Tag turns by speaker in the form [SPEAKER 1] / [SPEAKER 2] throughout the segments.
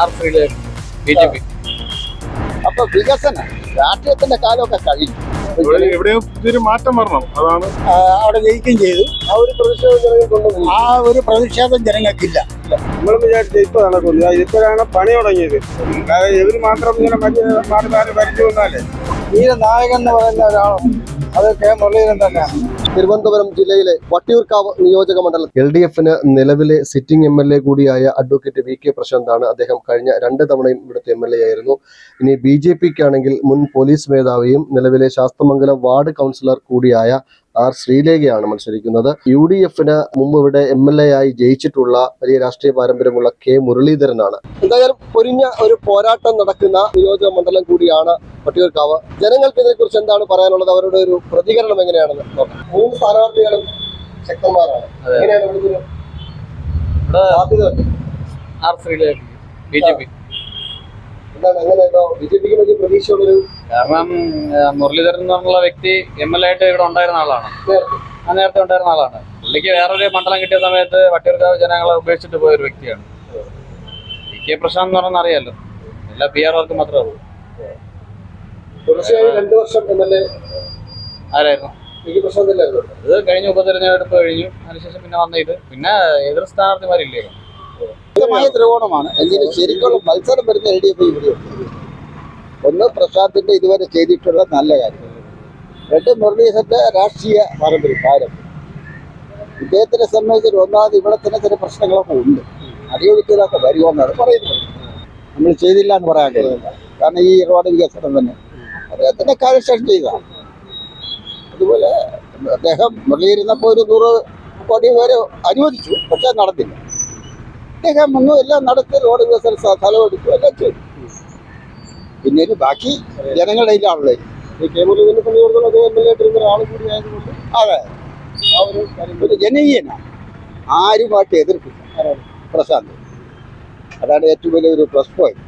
[SPEAKER 1] R Sreelekha BJP.
[SPEAKER 2] അപ്പൊ വികസനം രാഷ്ട്രീയത്തിന്റെ കാലമൊക്കെ കഴിഞ്ഞു.
[SPEAKER 3] എവിടെയും പുതിയൊരു മാറ്റം വരണം, അതാണ്.
[SPEAKER 2] അവിടെ ജയിക്കുകയും ചെയ്തു. ആ ഒരു പ്രതിഷേധം ജനങ്ങൾക്കില്ല.
[SPEAKER 4] നമ്മൾ വിചാരിച്ച ഇപ്പൊ നടക്കുന്നു, ഇപ്പോഴാണ് പണി തുടങ്ങിയത്. ഇവര് മാത്രം ഇങ്ങനെ മാറി മാറി ഭരിച്ചു വന്നാലേ ഈ നായകൻ എന്ന് പറയുന്ന ഒരാളും അത് കെ മുരളീധരൻ തന്നെയാണ്.
[SPEAKER 5] തിരുവനന്തപുരം ജില്ലയിലെ വട്ടിയൂർക്കാവ് നിയോജക മണ്ഡലം LDF-ന് നിലവിലെ സിറ്റിംഗ് MLA കൂടിയായ അഡ്വക്കേറ്റ് VK പ്രശാന്താണ്. അദ്ദേഹം കഴിഞ്ഞ 2 തവണയും ഇവിടുത്തെ MLA ആയിരുന്നു. ഇനി BJP-ക്കാണെങ്കിൽ മുൻ പോലീസ് മേധാവിയും നിലവിലെ ശാസ്തമംഗലം വാർഡ് കൗൺസിലർ കൂടിയായ ആർ ശ്രീലേഖയാണ് മത്സരിക്കുന്നത്. UDF-ന് മുമ്പ് ഇവിടെ MLA ആയി ജയിച്ചിട്ടുള്ള വലിയ രാഷ്ട്രീയ പാരമ്പര്യമുള്ള കെ മുരളീധരനാണ്. എന്തായാലും പൊരിഞ്ഞ ഒരു പോരാട്ടം നടക്കുന്ന നിയോജക മണ്ഡലം കൂടിയാണ് വട്ടിയൂർക്കാവ്. ജനങ്ങൾക്ക് ഇതിനെക്കുറിച്ച് എന്താണ് പറയാനുള്ളത്, അവരുടെ ഒരു പ്രതികരണം എങ്ങനെയാണെന്ന് നോക്കാം. 3 സ്ഥാനാർത്ഥികളും ശക്തന്മാരാണ്. എങ്ങനെയാണ് ഇവിടുത്തെ സാധ്യത?
[SPEAKER 1] R Sreelekha BJP.
[SPEAKER 5] എന്താണ് അങ്ങനെ BJP-ക്ക് വലിയ പ്രതീക്ഷയുള്ളൊരു?
[SPEAKER 1] കാരണം മുരളീധരൻ എന്ന് പറഞ്ഞുള്ള വ്യക്തി MLA ആയിട്ട് ഇവിടെ ഉണ്ടായിരുന്ന ആളാണ്, നേരത്തെ ഉണ്ടായിരുന്ന ആളാണ്. പുള്ളിക്ക് വേറൊരു മണ്ഡലം കിട്ടിയ സമയത്ത് വട്ടിയൂർക്കാവ് ജനങ്ങളെ ഉപേക്ഷിച്ചിട്ട് പോയൊരു വ്യക്തിയാണ്. VK പ്രശാന്ത് എന്ന് പറഞ്ഞാൽ അറിയാലോ, എല്ലാ PR-കാർക്ക് മാത്രമേ ഉള്ളൂ.
[SPEAKER 5] തുടർച്ചയായി 2 വർഷം MLA
[SPEAKER 1] ആരായിരുന്നു?
[SPEAKER 5] VK പ്രശാന്ത് അല്ലായിരുന്നു.
[SPEAKER 1] ഇത് കഴിഞ്ഞ ഉപതെരഞ്ഞെടുപ്പ് കഴിഞ്ഞു, അതിനുശേഷം പിന്നെ വന്ന ഇത് പിന്നെ എതിർ സ്ഥാനാർത്ഥിമാരില്ലേ.
[SPEAKER 2] ത്രികോണമാണ്. എങ്കിലും ശരിക്കുള്ള മത്സരം വരുന്ന LDF ഇവിടെയുണ്ട്. ഒന്ന് പ്രശാന്തിന്റെ ഇതുവരെ ചെയ്തിട്ടുള്ള നല്ല കാര്യം, 2 മുരളീധരന്റെ രാഷ്ട്രീയ പാരമ്പര്യം. ഇദ്ദേഹത്തിനെ സംബന്ധിച്ച് ഒന്നാമത് ഇവിടെ തന്നെ ചില പ്രശ്നങ്ങളൊക്കെ ഉണ്ട്. അടിയൊഴുക്കിലൊക്കെ വരുമെന്നാണ് പറയുന്നത്. നമ്മൾ ചെയ്തില്ല എന്ന് പറയാൻ കഴിയില്ല. കാരണം ഈ റോഡ് വികസനം തന്നെ അദ്ദേഹത്തിന്റെ കാലശേഷം ചെയ്തതാണ്. അതുപോലെ അദ്ദേഹം മുരളിയിരുന്നപ്പോൾ ഒരു 100 കോടി വരെ അനുവദിച്ചു, പക്ഷെ നടന്നില്ല. അദ്ദേഹം ഒന്നും എല്ലാം നടത്തി, റോഡ് വികസന സ്ഥലമെടുത്തു, എല്ലാം ചെയ്തു. പിന്നീട് ബാക്കി ജനങ്ങളുടെ ഇതിലാണുള്ളത്.
[SPEAKER 5] ഈ കെ മുരളീധരനെ സംബന്ധിച്ചിടത്തോളം അത് MLA ആയിട്ടിരുന്ന ഒരാൾ കൂടി ആയതുകൊണ്ട്
[SPEAKER 2] അതെ, ആ ഒരു ജനകീയനാണ്, ആരുമായിട്ട് എതിർപ്പില്ല പ്രശാന്ത്. അതാണ് ഏറ്റവും വലിയ ഒരു പ്ലസ് പോയിന്റ്.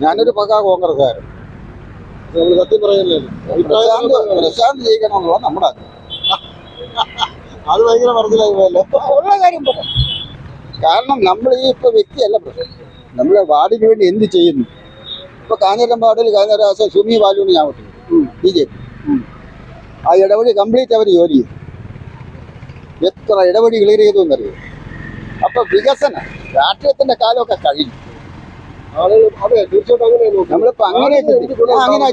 [SPEAKER 2] ഞാനൊരു പക്കാ കോൺഗ്രസ്സുകാരൻ.
[SPEAKER 5] സത്യം പറയുന്നില്ല,
[SPEAKER 2] പ്രശാന്ത് ജയിക്കണം എന്നുള്ള നമ്മുടെ
[SPEAKER 5] അത് ഭയങ്കര മനസ്സിലായി പോയല്ലോ.
[SPEAKER 2] ഉള്ള കാര്യം പറയാം. കാരണം നമ്മൾ ഈ ഇപ്പൊ വ്യക്തിയല്ല പ്രശ്നം, നമ്മളെ വാർഡിന് വേണ്ടി എന്ത് ചെയ്യുന്നു. ഇപ്പൊ കാഞ്ഞിരം വാർഡിൽ കഴിഞ്ഞ പ്രാവശ്യം സുമി ബാലുവിന് ഞാൻ വിട്ടു BJP. ആ ഇടവഴി കംപ്ലീറ്റ് അവർ ജോലി ചെയ്തു. എത്ര ഇടവഴി ക്ലിയർ ചെയ്തു എന്നറിയും. അപ്പൊ വികസനം രാഷ്ട്രീയത്തിന്റെ കാലമൊക്കെ കഴിഞ്ഞു.
[SPEAKER 5] ആളുകൾ അതെ തീർച്ചയായിട്ടും അങ്ങനെ
[SPEAKER 2] നമ്മളിപ്പോ അങ്ങനെ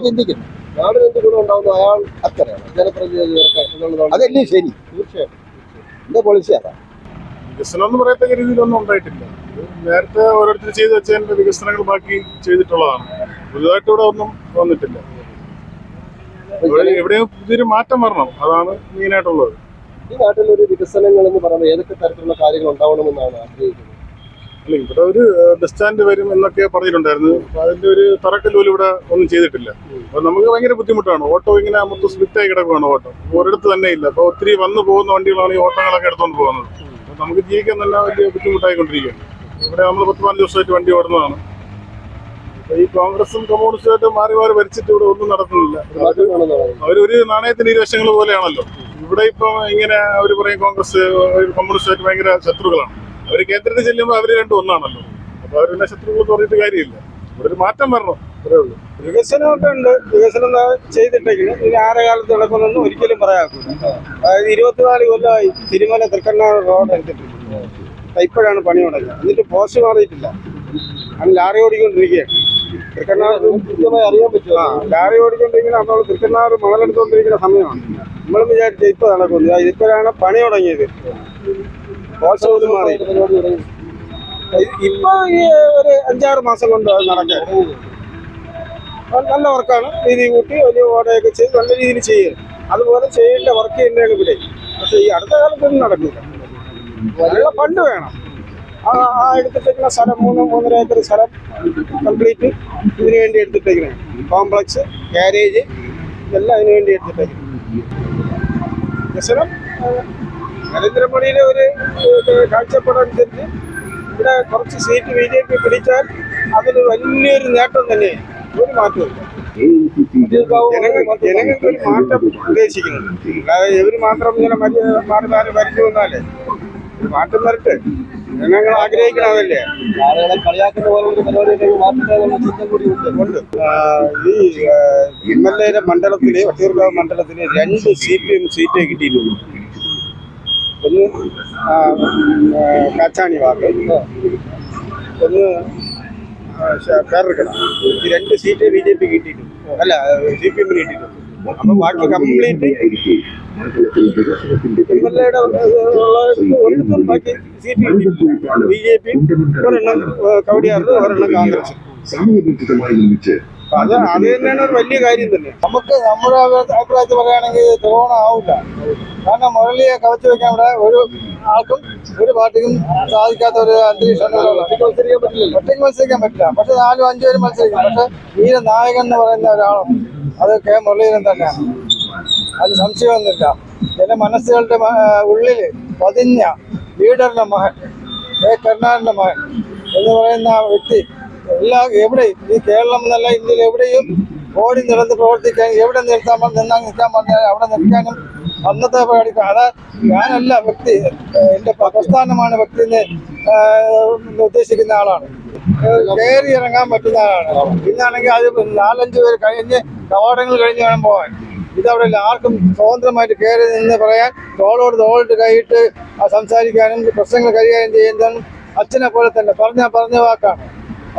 [SPEAKER 2] ചിന്തിക്കുന്നു.
[SPEAKER 5] നാടിന് എന്ത് ഗുണം ഉണ്ടാവുന്നു അയാൾ
[SPEAKER 2] അത്രയാണ്
[SPEAKER 5] ജനപ്രതിനിധികൾക്ക് എന്നുള്ളതാണ്.
[SPEAKER 2] അതല്ലേ ശരി.
[SPEAKER 5] തീർച്ചയായിട്ടും
[SPEAKER 2] എന്റെ പോളിസി അതാണ്.
[SPEAKER 3] വികസനം എന്ന് പറയത്തക്ക രീതിയിലൊന്നും ഉണ്ടായിട്ടില്ല. നേരത്തെ ഓരോരുത്തർ ചെയ്ത് വെച്ചതിന്റെ വികസനങ്ങൾ ബാക്കി ചെയ്തിട്ടുള്ളതാണ്. പുതുതായിട്ട് ഇവിടെ ഒന്നും വന്നിട്ടില്ല. എവിടെയും പുതിയൊരു മാറ്റം വരണം, അതാണ് മെയിനായിട്ടുള്ളത്.
[SPEAKER 5] ഈ നാട്ടിലൊരു വികസനങ്ങൾ എന്ന് പറയുമ്പോൾ ഏതൊക്കെ തരത്തിലുള്ള കാര്യങ്ങൾ ഉണ്ടാവണമെന്നാണ് ആഗ്രഹിക്കുന്നത്?
[SPEAKER 3] അല്ല, ഇവിടെ ഒരു ബസ് സ്റ്റാൻഡ് വരും എന്നൊക്കെ പറഞ്ഞിട്ടുണ്ടായിരുന്നു. അപ്പൊ അതിന്റെ ഒരു തറക്കല്ല് പോലും ഇവിടെ ഒന്നും ചെയ്തിട്ടില്ല. അപ്പൊ നമുക്ക് ഭയങ്കര ബുദ്ധിമുട്ടാണ്. ഓട്ടോ ഇങ്ങനെ മൊത്തം സ്പ്ലിറ്റായി കിടക്കുകയാണ്. ഓട്ടോ ഒരിടത്ത് തന്നെ ഇല്ല. അപ്പൊ ഒത്തിരി വന്നു പോകുന്ന വണ്ടികളാണ് ഈ ഓട്ടങ്ങളൊക്കെ എടുത്തുകൊണ്ട് പോകുന്നത്. അപ്പൊ നമുക്ക് ജീവിക്കാൻ തന്നെ വലിയ ബുദ്ധിമുട്ടായിക്കൊണ്ടിരിക്കുകയാണ്. ഇവിടെ നമ്മൾ 10-15 ദിവസമായിട്ട് വണ്ടി ഓടുന്നതാണ്. ഈ കോൺഗ്രസും കമ്മ്യൂണിസ്റ്റുമായിട്ട് മാറി മാറി ഭരിച്ചിട്ട് ഇവിടെ ഒന്നും നടത്തുന്നില്ല. അവരൊരു നാണയത്തിന്റെ ഇരുവശങ്ങൾ പോലെയാണല്ലോ. ഇവിടെ ഇപ്പം ഇങ്ങനെ അവർ പറയും കോൺഗ്രസ് കമ്മ്യൂണിസ്റ്റുമായിട്ട് ഭയങ്കര ശത്രുക്കളാണ്. അവർ കേന്ദ്രത്തിൽ ചെല്ലുമ്പോൾ അവർ രണ്ടും ഒന്നാണല്ലോ. അപ്പൊ അവർ പിന്നെ ശത്രുക്കൾ പറഞ്ഞിട്ട് കാര്യമില്ല. ഇവിടെ ഒരു മാറ്റം വരണം, അത്രേ ഉള്ളൂ.
[SPEAKER 4] വികസനമൊക്കെ ഉണ്ട്. വികസനം ചെയ്തിട്ടെങ്കിലും ഇനി ആരെ കാലത്ത് നടക്കുമെന്നൊന്നും ഒരിക്കലും പറയാക്കൂല. അതായത് 24 കൊല്ലമായി തിരുമല തൃക്കണ്ണാട് റോഡ് എടുത്തിട്ടുണ്ട്. ഇപ്പോഴാണ് പണി തുടങ്ങിയത്. എന്നിട്ട് പോസ്റ്റ് മാറിയിട്ടില്ല. അന്ന് ലാറി ഓടിക്കൊണ്ടിരിക്കുകയാണ്. തൃക്കണ്ണാട് കൃത്യമായി അറിയാൻ പറ്റും. ലാറി ഓടിക്കൊണ്ടിരിക്കുന്ന നമ്മൾ തൃക്കണ്ണാട് മണലെടുത്തുകൊണ്ടിരിക്കുന്ന സമയമാണ്. നമ്മളും വിചാരിച്ച ഇപ്പൊ നടക്കുന്നു, ഇപ്പോഴാണ് പണി തുടങ്ങിയത്. പോസ്റ്റ് പോലും മാറി. ഇപ്പൊ ഈ ഒരു 5-6 മാസം കൊണ്ട് അത് നടക്കാൻ നല്ല വർക്കാണ്. വീതി കൂട്ടി വലിയ ഓടയൊക്കെ ചെയ്ത് നല്ല രീതിയിൽ ചെയ്യുക. അതുപോലെ ചെയ്യേണ്ട വർക്ക് തന്നെയാണ് ഇവിടെ. പക്ഷെ ഈ അടുത്ത കാലത്തൊന്നും നടക്കില്ല. നല്ല ഫണ്ട് വേണം. ആ എടുത്തിട്ടേക്കുന്ന സ്ഥലം 3-3.5 ഏക്കർ സ്ഥലം കംപ്ലീറ്റ് ഇതിനു വേണ്ടി എടുത്തിട്ടേക്കണേ. കോംപ്ലക്സ്, ഗാരേജ് ഇതെല്ലാം അതിനു വേണ്ടി എടുത്തിട്ടേക്കണം. വികസനം നരേന്ദ്രമോദിയുടെ ഒരു കാഴ്ചപ്പാടനുസരിച്ച് ഇവിടെ കുറച്ച് സീറ്റ് BJP പിടിച്ചാൽ അതൊരു വലിയൊരു നേട്ടം തന്നെയാണ്. ഒരു മാറ്റമില്ല. ജനങ്ങൾക്ക് ഒരു മാറ്റം ഉദ്ദേശിക്കുന്നുണ്ട്. അതായത് ഇവര് മാത്രം ഇങ്ങനെ മാറി മാറി ഭരിച്ചു വന്നാലേ ഒരു മാറ്റം വരട്ടെ. ജനങ്ങൾ ആഗ്രഹിക്കണതല്ലേ.
[SPEAKER 5] ആളുകളെ കളിയാക്കുന്ന പോലെ ഒരു പരിപാടിയൊക്കെ മാറ്റുന്ന ചിന്ത കൂടി ഉണ്ട്.
[SPEAKER 4] ഈ എംഎൽഎയുടെ മണ്ഡലത്തില് വട്ടിയൂർക്കാവ് മണ്ഡലത്തില് 2 CPM സീറ്റേ കിട്ടിയിട്ടുള്ളൂ. ഒന്ന് കാച്ചാണി വാക്ക്, ഒന്ന് പേർക്കട. ഈ 2 സീറ്റ് BJP കിട്ടിയിട്ടുണ്ട്, അല്ല CPM കിട്ടിയിട്ടുണ്ട്. അപ്പൊ ബാക്കി കംപ്ലീറ്റ് എംഎൽഎയുടെ ഒരിടത്തും ബാക്കി സീറ്റ് കിട്ടിയിട്ടുണ്ട്. BJP ഒരെണ്ണം കവടിയാറിന്, ഒരെണ്ണം കോൺഗ്രസ്. അത് തന്നെയാണ് ഒരു വലിയ കാര്യം തന്നെ.
[SPEAKER 2] നമുക്ക് നമ്മുടെ അഭിപ്രായത്തിൽ പറയുകയാണെങ്കിൽ ദ്രോഹണം ആവില്ല. കാരണം മുരളിയെ കവച്ചു വെക്കാൻ ഇവിടെ ഒരു ആൾക്കും ഒരു പാർട്ടിക്കും സാധിക്കാത്ത ഒരു അന്തരീക്ഷമാണ്. ഒറ്റയ്ക്ക് മത്സരിക്കാൻ പറ്റില്ല. പക്ഷെ 4-5 പേര് മത്സരിക്കും. പക്ഷെ വീര നായകൻ എന്ന് പറയുന്ന ഒരാളും അത് കെ മുരളീധരൻ തന്നെയാണ്. അത് സംശയമൊന്നുമില്ല. ജനമനസ്സുകളുടെ ഉള്ളിൽ പതിഞ്ഞ ലീഡറിന്റെ മകൻ, കെ കരുണാകരന്റെ മകൻ എന്ന് പറയുന്ന വ്യക്തി എവിടെയും, ഈ കേരളം എന്നല്ല ഇന്ത്യയിൽ എവിടെയും ഓടി നടന്ന് പ്രവർത്തിക്കാൻ, എവിടെ നിൽക്കാൻ പറഞ്ഞാൽ അവിടെ നിൽക്കാനും അന്നത്തെ പഠിക്കാം. അത് ഞാനല്ല വ്യക്തി, എൻ്റെ പ്രസ്ഥാനമാണ് വ്യക്തി എന്ന് ഉദ്ദേശിക്കുന്ന ആളാണ്. കയറി ഇറങ്ങാൻ പറ്റുന്ന ആളാണ്. പിന്നാണെങ്കിൽ അത് 4-5 പേര് കഴിഞ്ഞ് കവാടങ്ങൾ കഴിഞ്ഞ് വേണം പോകാൻ. ഇതവിടെ ആർക്കും സ്വതന്ത്രമായിട്ട് കയറി നിന്ന് പറയാൻ, തോളോട് തോളിട്ട് കൈയിട്ട് സംസാരിക്കാനും പ്രശ്നങ്ങൾ കൈകാര്യം ചെയ്യുന്നതും അച്ഛനെ പോലെ തന്നെ പറഞ്ഞ വാക്കാണ്.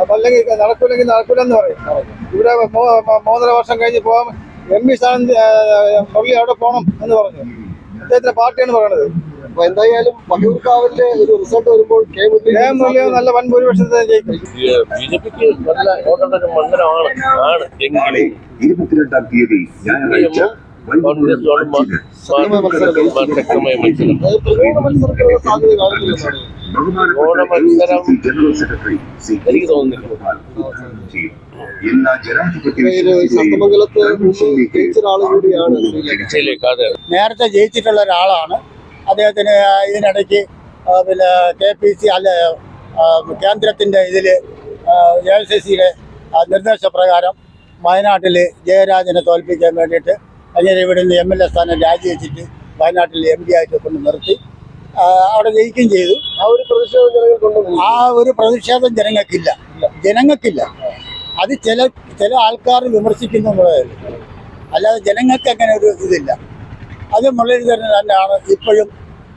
[SPEAKER 2] അതല്ലെങ്കിൽ നടക്കൂലെന്ന് പറയും. ഇവിടെ 3.5 വർഷം കഴിഞ്ഞ് പോകാൻ MP സ്ഥാനം മുരളി അവിടെ പോകണം എന്ന് പറഞ്ഞു. അദ്ദേഹത്തിന്റെ പാർട്ടിയാണ് പറയുന്നത്.
[SPEAKER 5] അപ്പൊ എന്തായാലും വട്ടിയൂർക്കാവിലെ ഒരു റിസൾട്ട് വരുമ്പോൾ കെ
[SPEAKER 2] മുരളി നല്ല വൻ ഭൂരിപക്ഷത്തെ ജയിക്കും.
[SPEAKER 6] BJPക്ക് നല്ല വോട്ടുള്ള ഒരു മണ്ഡലമാണ്.
[SPEAKER 7] 22-ാം തീയതി ഞായറാഴ്ച
[SPEAKER 6] ശക്തമായ മത്സരം.
[SPEAKER 5] മത്സരത്തിനുള്ള സാധ്യത കാണുന്നില്ല.
[SPEAKER 6] മത്സരം
[SPEAKER 7] ജനറൽ സെക്രട്ടറി
[SPEAKER 6] എനിക്ക് തോന്നുന്നില്ല.
[SPEAKER 7] എല്ലാ ജനാധിപത്യ
[SPEAKER 5] ശക്തമംഗലത്ത് ജയിച്ച ഒരാൾ കൂടിയാണ്.
[SPEAKER 2] നേരത്തെ ജയിച്ചിട്ടുള്ള ഒരാളാണ്. അദ്ദേഹത്തിന് ഇതിനിടയ്ക്ക് പിന്നെ KPC അല്ല കേന്ദ്രത്തിൻ്റെ ഇതിൽ AICCയുടെ നിർദ്ദേശപ്രകാരം വയനാട്ടിൽ ജയരാജനെ തോൽപ്പിക്കാൻ വേണ്ടിയിട്ട് അങ്ങനെ ഇവിടെ നിന്ന് MLA സ്ഥാനം രാജിവെച്ചിട്ട് വയനാട്ടിൽ MP ആയിട്ട് കൊണ്ട് നിർത്തി. അവിടെ ജയിക്കുകയും ചെയ്തു. ആ ഒരു പ്രതിഷേധം ജനങ്ങൾക്കില്ല. അത് ചില ആൾക്കാർ വിമർശിക്കുന്നുള്ളതല്ല, അല്ലാതെ ജനങ്ങൾക്ക് അങ്ങനെ ഒരു ഇതില്ല. അത് മുരളീധരൻ തന്നെയാണ് ഇപ്പോഴും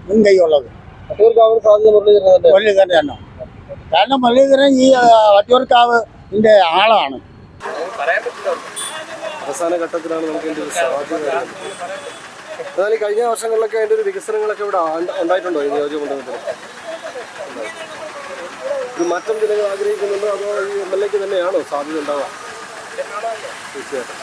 [SPEAKER 2] മുൻകൈയുള്ളത്.
[SPEAKER 5] വട്ടിയൂർക്കാവിന് സാധ്യത
[SPEAKER 2] മുരളീധരൻ തന്നെ. കാരണം മുരളീധരൻ ഈ വട്ടിയൂർക്കാവിൻ്റെ ആളാണ്.
[SPEAKER 5] അവസാന ഘട്ടത്തിലാണ് നമുക്ക് ഇതിന്റെ ഒരു സാധ്യത. എന്നാൽ കഴിഞ്ഞ വർഷങ്ങളിലൊക്കെ അതിന്റെ ഒരു വികസനങ്ങളൊക്കെ ഇവിടെ ഉണ്ടായിട്ടുണ്ടോ ഈ നിയോജകമണ്ഡലത്തിൽ? ഒരു മാറ്റം ജനങ്ങൾ ആഗ്രഹിക്കുന്നുണ്ടോ, അതോ ഈ MLAക്ക് തന്നെയാണോ സാധ്യത ഉണ്ടാവുക?
[SPEAKER 1] തീർച്ചയായിട്ടും